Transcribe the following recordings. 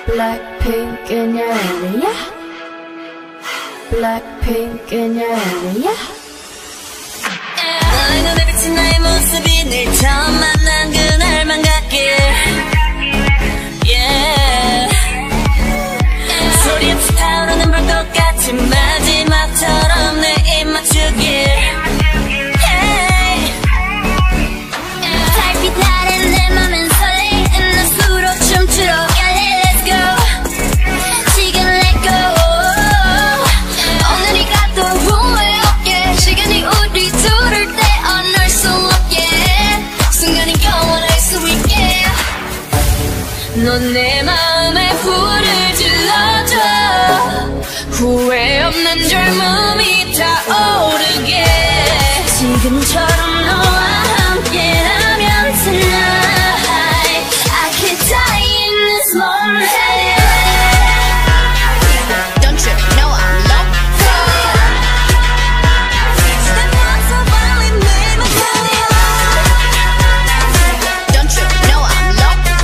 Blackpink in your area. Blackpink in your area. 너의 눈에 비친 나의 모습이 늘 처음 만난 그날만 같길. Yeah. 소리없이 타오르는 불꽃같이 마지막처럼 내 입 맞추길. 달빛 아래 내 맘은 설레이는 나 수로 춤추러 갈래. Let's go. 지금 let go. 오늘이가 또 후회 없게 시간이 우리 둘을 떼어놓을 수 없게 순간이 영원할 수 있게. 넌 내 마음에 불을 질러줘. 후회 없는 젊음이 타오르게. 지금처럼 너와 함께라면 tonight I could die in this moment. Don't you know I'm loco? Step on so violent, name of Don't you know I'm loco?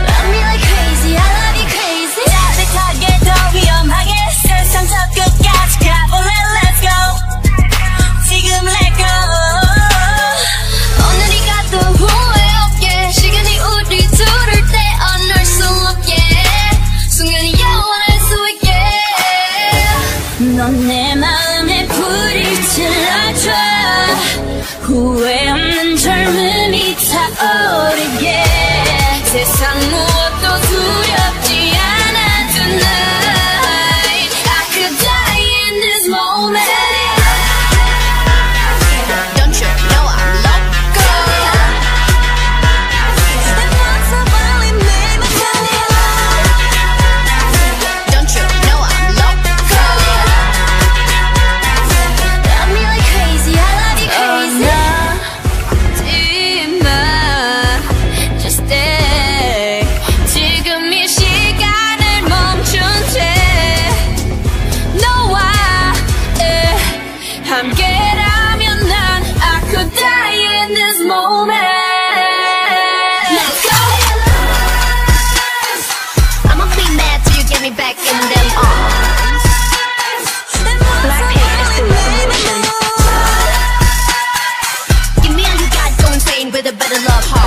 Love me like crazy, I love you crazy. 짜릿하게 더 위험하게 세상 저 끝까지 가볼래. Let's go. 지금 let go. 오늘이가 또 후회 없게 시간이 우리 둘을 떼어놓을 수 없게 순간이 영원할 수 있게. 넌 내 마음에 불을 질러줘. 후회 없는 젊음이 타오르게. 세상 무엇도 두렵지 않아 tonight I could die in this moment. Don't you know I'm loco? Step on so violent, name of Don't you know I'm loco? Love me like crazy, I love you crazy. Just stay. 지금 이 시간을 멈춘 채 너와 함께라면 난 I could die in this moment. Let's go. I'ma be mad till you get me back in them arms. Blackpink is the revolution. Give me all you got, go insane with a better love heart.